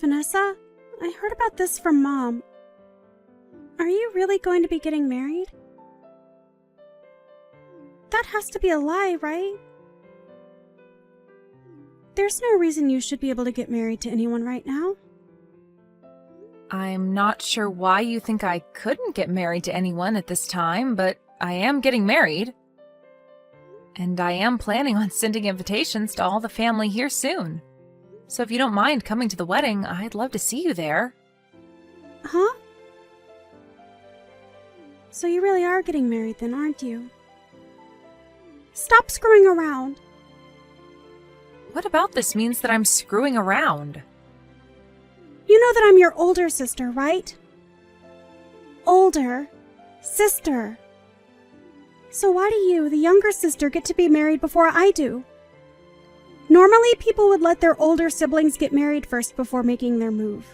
Vanessa, I heard about this from Mom. Are you really going to be getting married? That has to be a lie, right? There's no reason you should be able to get married to anyone right now. I'm not sure why you think I couldn't get married to anyone at this time, but I am getting married. And I am planning on sending invitations to all the family here soon. So if you don't mind coming to the wedding, I'd love to see you there. Huh? So you really are getting married then, aren't you? Stop screwing around. What about this means that I'm screwing around? You know that I'm your older sister, right? Older sister. So why do you, the younger sister, get to be married before I do? Normally, people would let their older siblings get married first before making their move.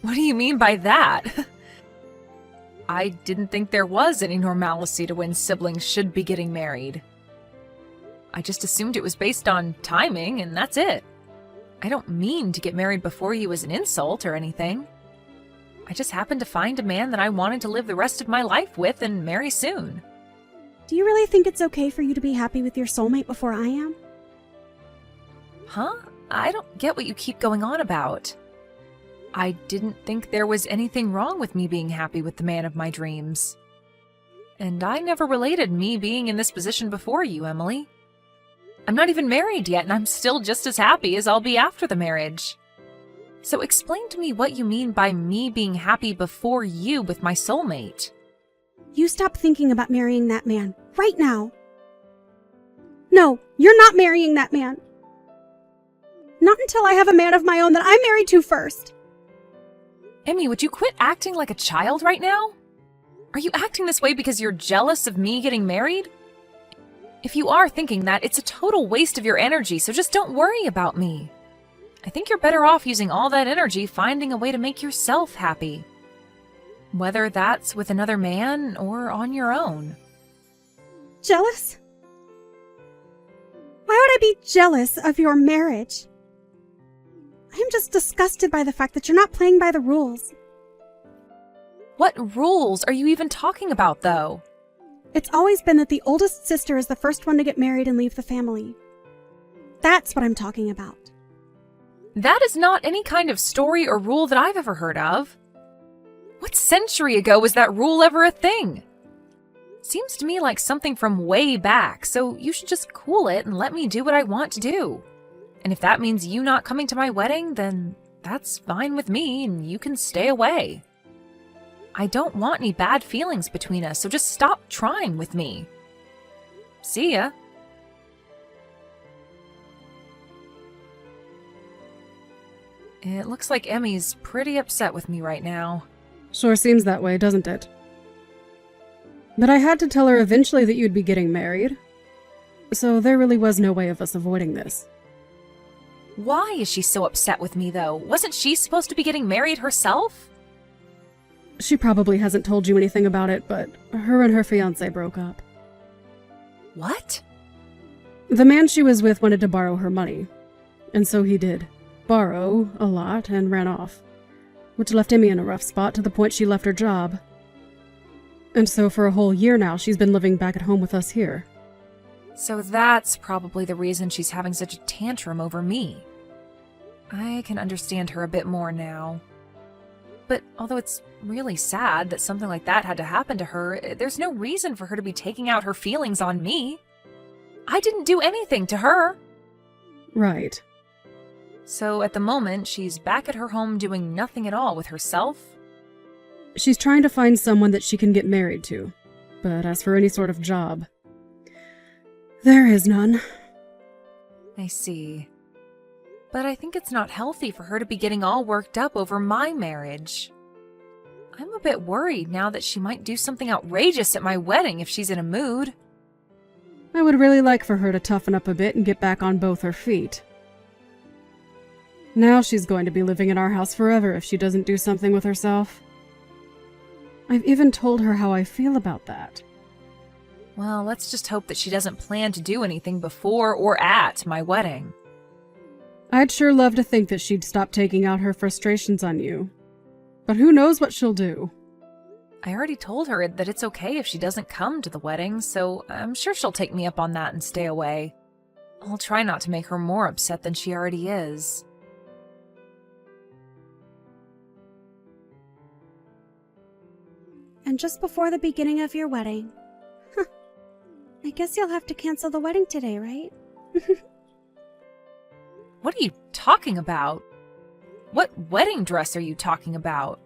What do you mean by that? I didn't think there was any normalcy to when siblings should be getting married. I just assumed it was based on timing, and that's it. I don't mean to get married before you as an insult or anything. I just happened to find a man that I wanted to live the rest of my life with and marry soon. Do you really think it's okay for you to be happy with your soulmate before I am? Huh? I don't get what you keep going on about. I didn't think there was anything wrong with me being happy with the man of my dreams. And I never related me being in this position before you, Emily. I'm not even married yet, and I'm still just as happy as I'll be after the marriage. So explain to me what you mean by me being happy before you with my soulmate. You stop thinking about marrying that man right now. No, you're not marrying that man. Not until I have a man of my own that I'm married to first. Emmy, would you quit acting like a child right now? Are you acting this way because you're jealous of me getting married? If you are thinking that, it's a total waste of your energy, so just don't worry about me. I think you're better off using all that energy finding a way to make yourself happy. Whether that's with another man or on your own. Jealous? Why would I be jealous of your marriage? I am just disgusted by the fact that you're not playing by the rules. What rules are you even talking about, though? It's always been that the oldest sister is the first one to get married and leave the family. That's what I'm talking about. That is not any kind of story or rule that I've ever heard of. What century ago was that rule ever a thing? Seems to me like something from way back, so you should just cool it and let me do what I want to do. And if that means you not coming to my wedding, then that's fine with me and you can stay away. I don't want any bad feelings between us, so just stop trying with me. See ya. It looks like Emmy's pretty upset with me right now. Sure seems that way, doesn't it? But I had to tell her eventually that you'd be getting married. So there really was no way of us avoiding this. Why is she so upset with me, though? Wasn't she supposed to be getting married herself? She probably hasn't told you anything about it, but her and her fiancé broke up. What? The man she was with wanted to borrow her money. And so he did. Borrow a lot and ran off. Which left Emmy in a rough spot to the point she left her job. And so for a whole year now, she's been living back at home with us here. So that's probably the reason she's having such a tantrum over me. I can understand her a bit more now. But although it's really sad that something like that had to happen to her, there's no reason for her to be taking out her feelings on me. I didn't do anything to her. Right. So at the moment, she's back at her home doing nothing at all with herself. She's trying to find someone that she can get married to. But as for any sort of job, there is none. I see. But I think it's not healthy for her to be getting all worked up over my marriage. I'm a bit worried now that she might do something outrageous at my wedding if she's in a mood. I would really like for her to toughen up a bit and get back on both her feet. Now she's going to be living in our house forever if she doesn't do something with herself. I've even told her how I feel about that. Well, let's just hope that she doesn't plan to do anything before or at my wedding. I'd sure love to think that she'd stop taking out her frustrations on you. But who knows what she'll do? I already told her that it's okay if she doesn't come to the wedding, so I'm sure she'll take me up on that and stay away. I'll try not to make her more upset than she already is. And just before the beginning of your wedding. I guess you'll have to cancel the wedding today, right? What are you talking about? What wedding dress are you talking about?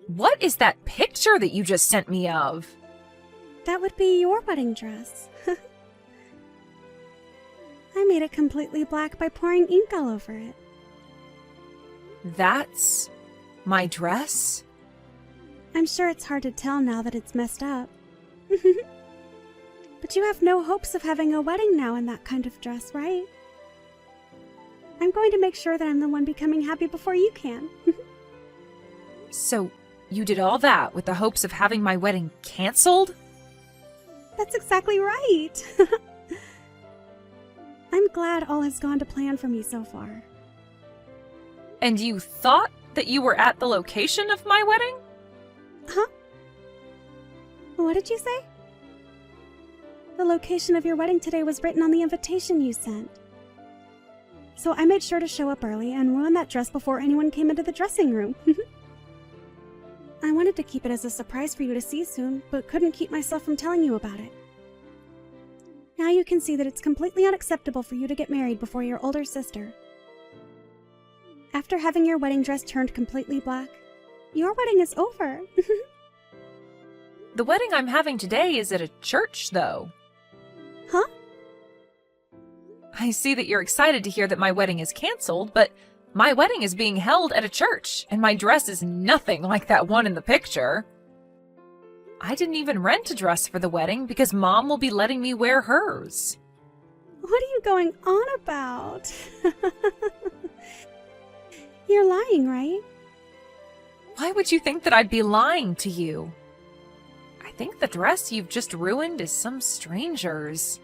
What is that picture that you just sent me of? That would be your wedding dress. I made it completely black by pouring ink all over it. That's my dress? I'm sure it's hard to tell now that it's messed up. But you have no hopes of having a wedding now in that kind of dress, right? I'm going to make sure that I'm the one becoming happy before you can. So, you did all that with the hopes of having my wedding canceled? That's exactly right. I'm glad all has gone to plan for me so far. And you thought that you were at the location of my wedding? Huh? What did you say? The location of your wedding today was written on the invitation you sent. So I made sure to show up early and ruin that dress before anyone came into the dressing room. I wanted to keep it as a surprise for you to see soon, but couldn't keep myself from telling you about it. Now you can see that it's completely unacceptable for you to get married before your older sister. After having your wedding dress turned completely black, your wedding is over. The wedding I'm having today is at a church, though. Huh? I see that you're excited to hear that my wedding is canceled, but my wedding is being held at a church, and my dress is nothing like that one in the picture. I didn't even rent a dress for the wedding because Mom will be letting me wear hers. What are you going on about? You're lying, right? Why would you think that I'd be lying to you? I think the dress you've just ruined is some stranger's.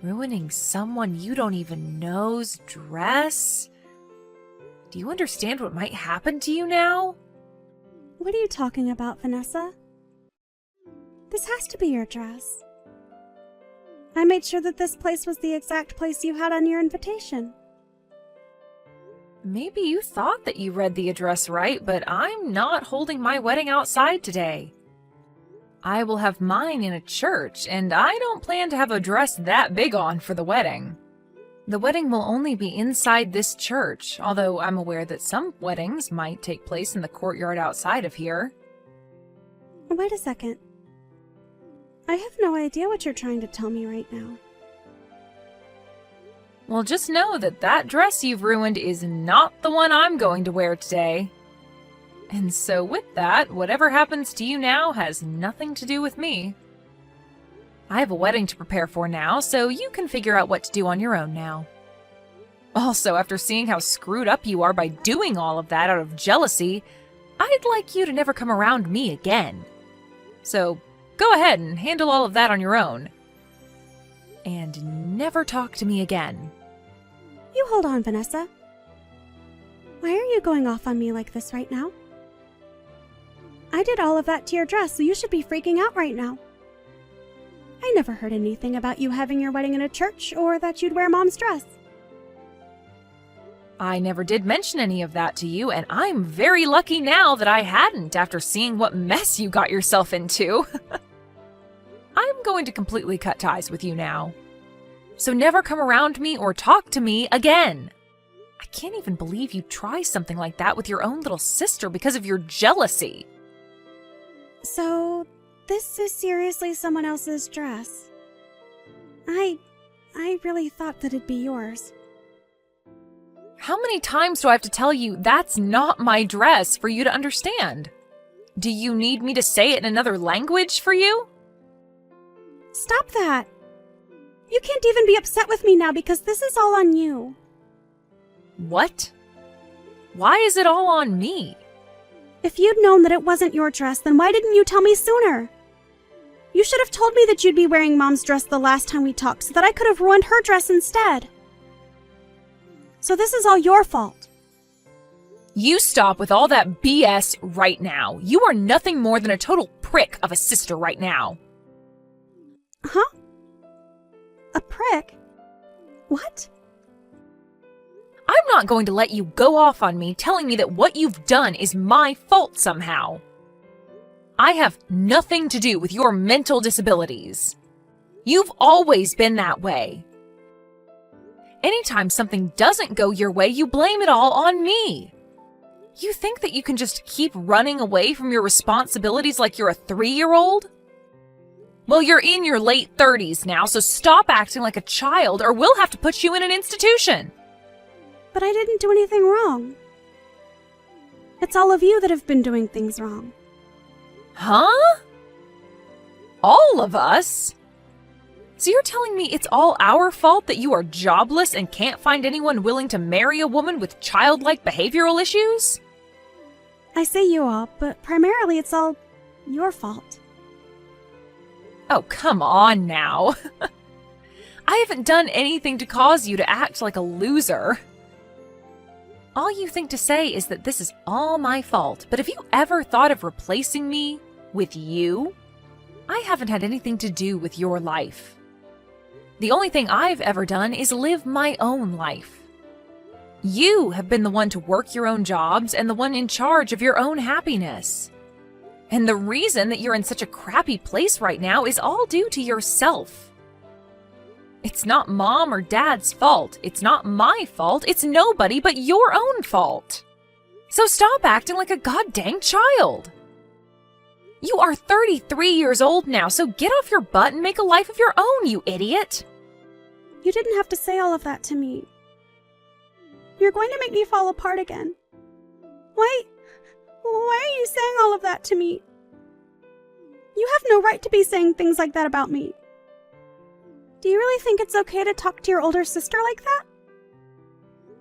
Ruining someone you don't even know's dress? Do you understand what might happen to you now? What are you talking about, Vanessa? This has to be your dress. I made sure that this place was the exact place you had on your invitation. Maybe you thought that you read the address right, but I'm not holding my wedding outside today. I will have mine in a church, and I don't plan to have a dress that big on for the wedding. The wedding will only be inside this church, although I'm aware that some weddings might take place in the courtyard outside of here. Wait a second. I have no idea what you're trying to tell me right now. Well, just know that that dress you've ruined is not the one I'm going to wear today. And so with that, whatever happens to you now has nothing to do with me. I have a wedding to prepare for now, so you can figure out what to do on your own now. Also, after seeing how screwed up you are by doing all of that out of jealousy, I'd like you to never come around me again. So, go ahead and handle all of that on your own. And never talk to me again. You hold on, Vanessa. Why are you going off on me like this right now? I did all of that to your dress, so you should be freaking out right now. I never heard anything about you having your wedding in a church or that you'd wear Mom's dress. I never did mention any of that to you, and I'm very lucky now that I hadn't after seeing what mess you got yourself into. I'm going to completely cut ties with you now. So never come around me or talk to me again. I can't even believe you try something like that with your own little sister because of your jealousy. So, this is seriously someone else's dress. I really thought that it'd be yours. How many times do I have to tell you that's not my dress for you to understand? Do you need me to say it in another language for you? Stop that! You can't even be upset with me now because this is all on you. What? Why is it all on me? If you'd known that it wasn't your dress, then why didn't you tell me sooner? You should have told me that you'd be wearing Mom's dress the last time we talked so that I could have ruined her dress instead. So this is all your fault. You stop with all that BS right now. You are nothing more than a total prick of a sister right now. Huh? A prick? What? I'm not going to let you go off on me telling me that what you've done is my fault somehow. I have nothing to do with your mental disabilities. You've always been that way. Anytime something doesn't go your way, you blame it all on me. You think that you can just keep running away from your responsibilities like you're a 3-year-old? Well, you're in your late 30s now, so stop acting like a child or we'll have to put you in an institution. But I didn't do anything wrong. It's all of you that have been doing things wrong. Huh? All of us? So you're telling me it's all our fault that you are jobless and can't find anyone willing to marry a woman with childlike behavioral issues? I say you all, but primarily it's all your fault. Oh, come on now. I haven't done anything to cause you to act like a loser. All you think to say is that this is all my fault, but have you ever thought of replacing me with you? I haven't had anything to do with your life. The only thing I've ever done is live my own life. You have been the one to work your own jobs and the one in charge of your own happiness. And the reason that you're in such a crappy place right now is all due to yourself. It's not mom or dad's fault. It's not my fault. It's nobody but your own fault. So stop acting like a goddamn child. You are 33 years old now, so get off your butt and make a life of your own, you idiot. You didn't have to say all of that to me. You're going to make me fall apart again. Why are you saying all of that to me? You have no right to be saying things like that about me. Do you really think it's okay to talk to your older sister like that?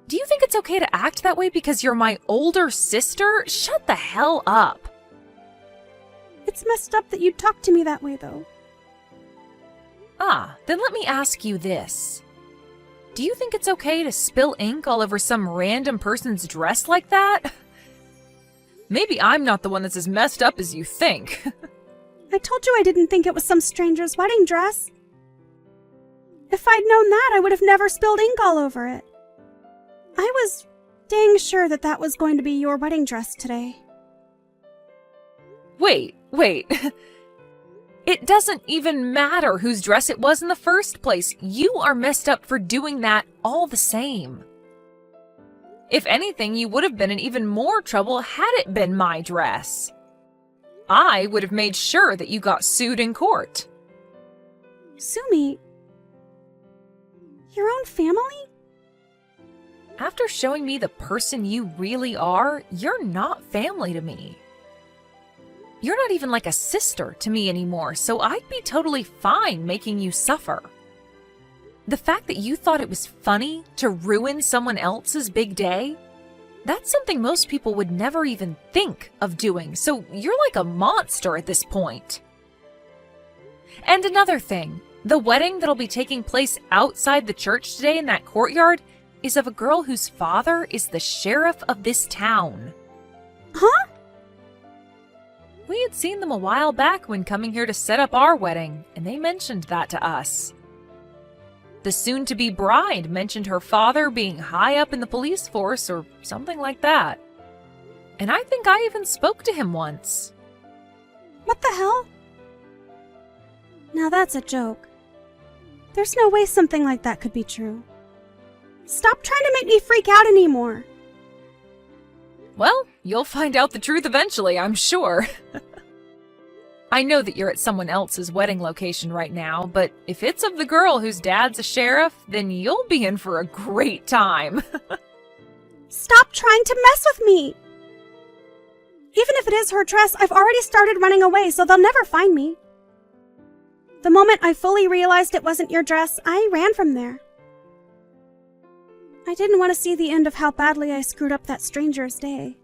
Do you think it's okay to act that way because you're my older sister? Shut the hell up. It's messed up that you talk to me that way, though. Then let me ask you this. Do you think it's okay to spill ink all over some random person's dress like that? Maybe I'm not the one that's as messed up as you think. I told you I didn't think it was some stranger's wedding dress. If I'd known that, I would have never spilled ink all over it. I was dang sure that that was going to be your wedding dress today. Wait. It doesn't even matter whose dress it was in the first place. You are messed up for doing that all the same. If anything, you would have been in even more trouble had it been my dress. I would have made sure that you got sued in court. Sue me? Your own family? After showing me the person you really are, you're not family to me. You're not even like a sister to me anymore, so I'd be totally fine making you suffer. The fact that you thought it was funny to ruin someone else's big day, that's something most people would never even think of doing, so you're like a monster at this point. And another thing, the wedding that'll be taking place outside the church today in that courtyard is of a girl whose father is the sheriff of this town. Huh? We had seen them a while back when coming here to set up our wedding, and they mentioned that to us. The soon-to-be bride mentioned her father being high up in the police force or something like that. And I think I even spoke to him once. What the hell? Now that's a joke. There's no way something like that could be true. Stop trying to make me freak out anymore. Well, you'll find out the truth eventually, I'm sure. I know that you're at someone else's wedding location right now, but if it's of the girl whose dad's a sheriff, then you'll be in for a great time. Stop trying to mess with me! Even if it is her dress, I've already started running away, so they'll never find me. The moment I fully realized it wasn't your dress, I ran from there. I didn't want to see the end of how badly I screwed up that stranger's day.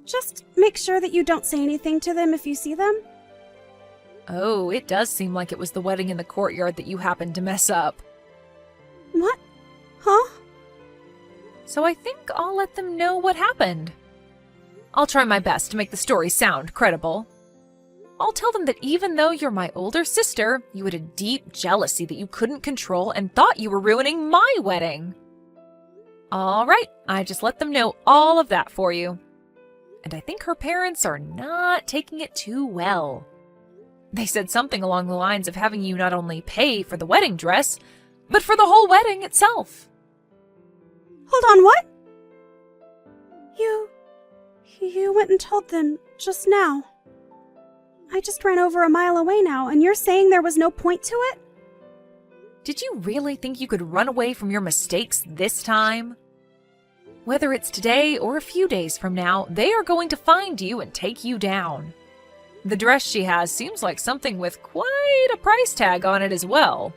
Just make sure that you don't say anything to them if you see them. Oh, it does seem like it was the wedding in the courtyard that you happened to mess up. What? Huh? So I think I'll let them know what happened. I'll try my best to make the story sound credible. I'll tell them that even though you're my older sister, you had a deep jealousy that you couldn't control and thought you were ruining my wedding. All right, I just let them know all of that for you. And I think her parents are not taking it too well. They said something along the lines of having you not only pay for the wedding dress, but for the whole wedding itself. Hold on, what? You went and told them just now. I just ran over a mile away now, and you're saying there was no point to it? Did you really think you could run away from your mistakes this time? Whether it's today or a few days from now, they are going to find you and take you down. The dress she has seems like something with quite a price tag on it as well.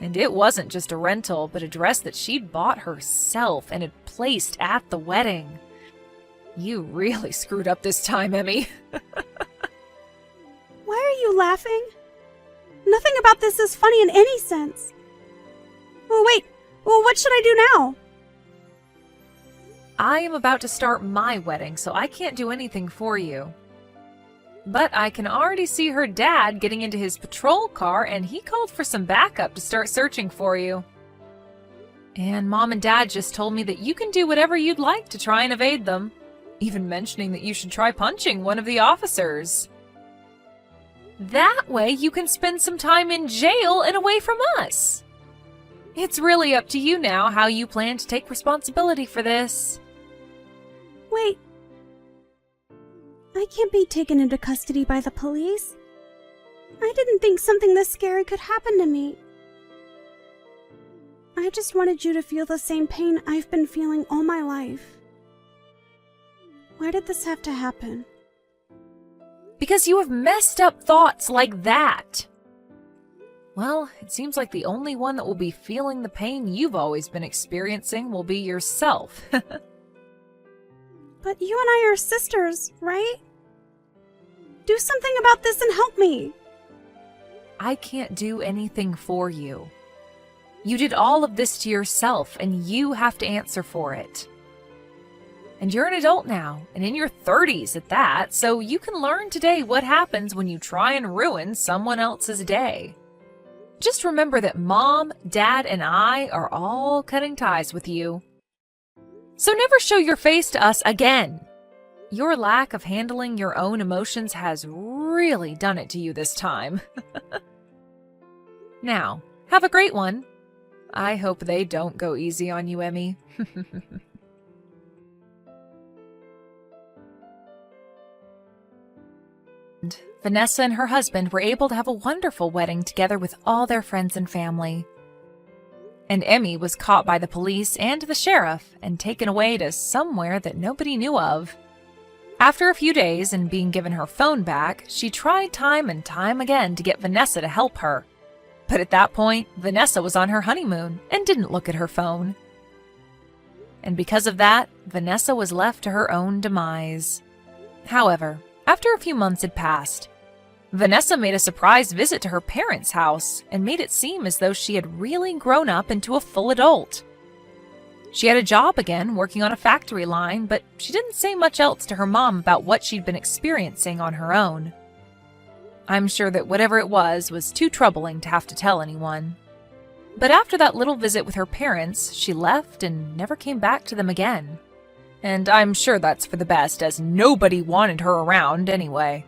And it wasn't just a rental, but a dress that she'd bought herself and had placed at the wedding. You really screwed up this time, Emmy. Why are you laughing? Nothing about this is funny in any sense. Oh, wait. Well, what should I do now? I am about to start my wedding, so I can't do anything for you. But I can already see her dad getting into his patrol car, and he called for some backup to start searching for you. And Mom and Dad just told me that you can do whatever you'd like to try and evade them, even mentioning that you should try punching one of the officers. That way you can spend some time in jail and away from us. It's really up to you now how you plan to take responsibility for this. Wait. I can't be taken into custody by the police. I didn't think something this scary could happen to me. I just wanted you to feel the same pain I've been feeling all my life. Why did this have to happen? Because you have messed up thoughts like that. Well, it seems like the only one that will be feeling the pain you've always been experiencing will be yourself. But you and I are sisters, right? Do something about this and help me. I can't do anything for you. You did all of this to yourself, and you have to answer for it. And you're an adult now, and in your 30s at that, so you can learn today what happens when you try and ruin someone else's day. Just remember that Mom, Dad, and I are all cutting ties with you. So never show your face to us again. Your lack of handling your own emotions has really done it to you this time. Now, have a great one. I hope they don't go easy on you, Emmy. Vanessa and her husband were able to have a wonderful wedding together with all their friends and family. And Emmy was caught by the police and the sheriff and taken away to somewhere that nobody knew of. After a few days and being given her phone back, she tried time and time again to get Vanessa to help her. But at that point, Vanessa was on her honeymoon and didn't look at her phone. And because of that, Vanessa was left to her own demise. However, after a few months had passed, Vanessa made a surprise visit to her parents' house and made it seem as though she had really grown up into a full adult. She had a job again, working on a factory line, but she didn't say much else to her mom about what she'd been experiencing on her own. I'm sure that whatever it was too troubling to have to tell anyone. But after that little visit with her parents, she left and never came back to them again. And I'm sure that's for the best, as nobody wanted her around anyway.